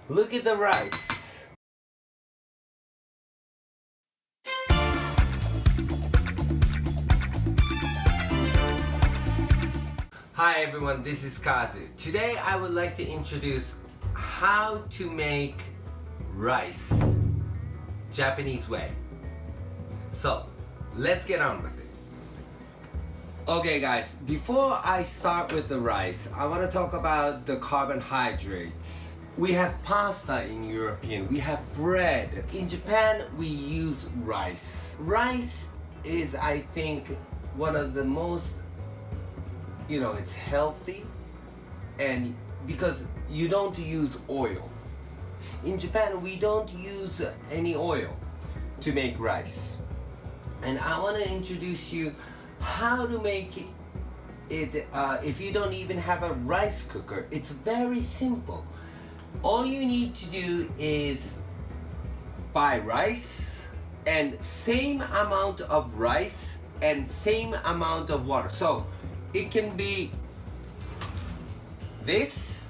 Look at the rice. Hi everyone, this is Kazu. Today I would like to introduce how to make rice Japanese way. So let's get on with it. Okay guys, before I start with the rice, I want to talk about the carbohydrates. We have pasta in European, we have bread. In Japan, we use rice. Rice is, I think, one of the most, it's healthy, and because you don't use oil. In Japan, we don't use any oil to make rice. And I want to introduce you how to make it if you don't even have a rice cooker. It's very simple. All you need to do is buy rice and same amount of rice and same amount of water. So it can be this,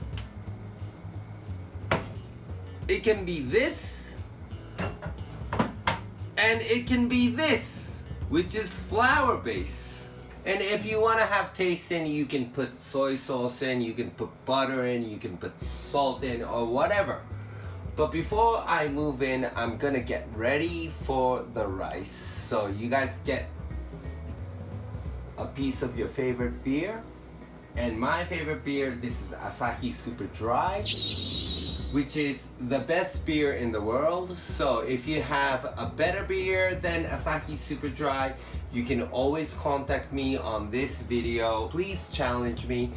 it can be this, and it can be this, which is flour base. And if you want to have taste in, you can put soy sauce in, you can put butter in, you can put salt in, or whatever. But before I move in, I'm gonna get ready for the rice. So you guys get a piece of your favorite beer. And my favorite beer, this is Asahi Super Dry, which is the best beer in the world. So if you have a better beer than Asahi Super Dry, you can always contact me on this video. Please challenge me,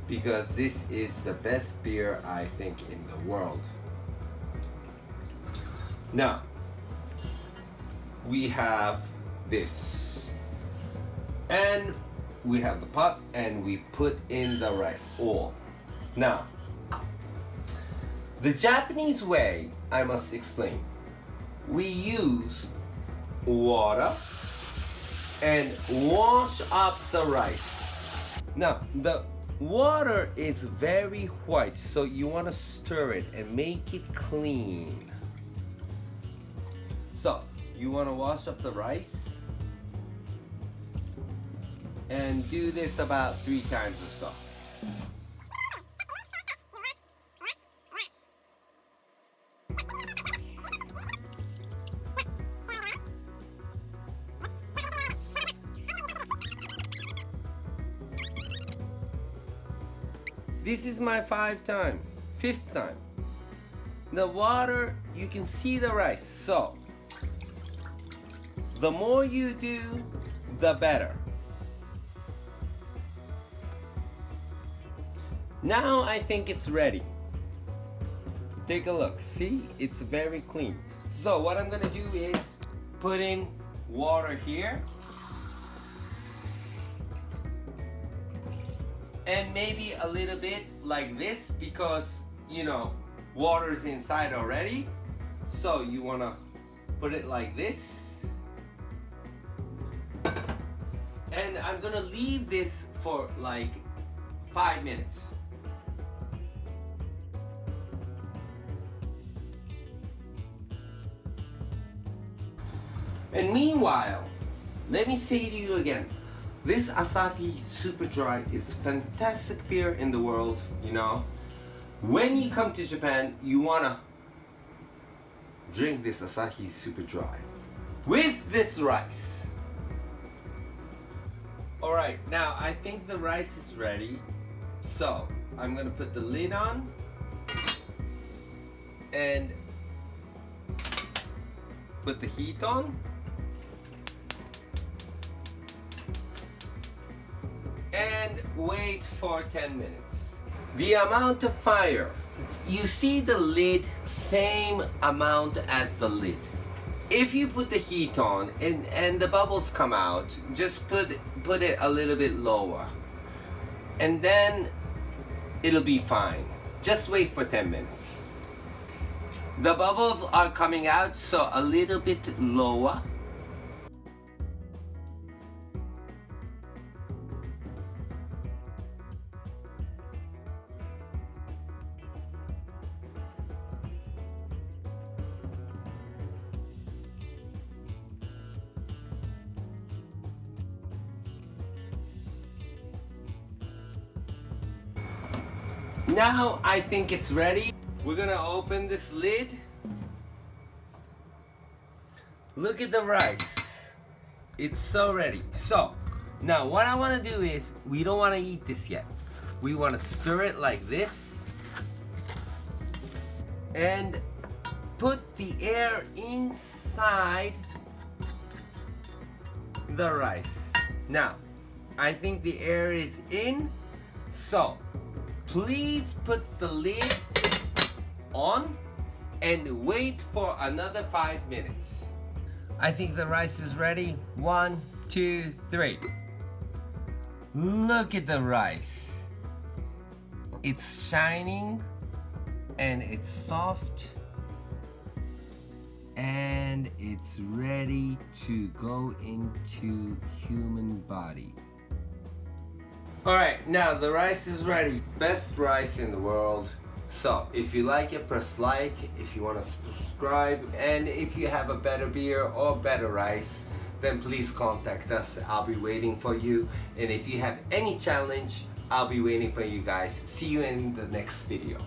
because this is the best beer I think in the world. Now, we have this. And we have the pot, and we put in the rice all. Now, the Japanese way, I must explain. We use water and wash up the rice. Now, the water is very white, so you want to stir it and make it clean. So, you want to wash up the rice and do this about 3 times or so. This is my 5th time. The water, you can see the rice. So, the more you do, the better. Now I think it's ready. Take a look. See, it's very clean. So what I'm gonna do is put in water here. And maybe a little bit like this, because water's inside already. So you wanna put it like this. And I'm gonna leave this for like 5 minutes. And meanwhile, let me say to you again, this Asahi Super Dry is fantastic beer in the world, When you come to Japan, you wanna drink this Asahi Super Dry with this rice. Alright, now I think the rice is ready. So, I'm gonna put the lid on and put the heat on. And wait for 10 minutes. The amount of fire, you see the lid, same amount as the lid. If you put the heat on and the bubbles come out, just put it a little bit lower. And then it'll be fine. Just wait for 10 minutes. The bubbles are coming out, so a little bit lower. Now I think it's ready. We're gonna open this lid. Look at the rice. It's so ready. So now what I want to do is, we don't want to eat this yet. We want to stir it like this and put the air inside the rice. Now I think the air is in, so please put the lid on and wait for another 5 minutes. I think the rice is ready. 1, 2, 3. Look at the rice. It's shining and it's soft and it's ready to go into human body. Alright, now the rice is ready. Best rice in the world. So if you like it, press like. If you want to subscribe, and if you have a better beer or better rice, then please contact us. I'll be waiting for you. And if you have any challenge, I'll be waiting for you guys. See you in the next video.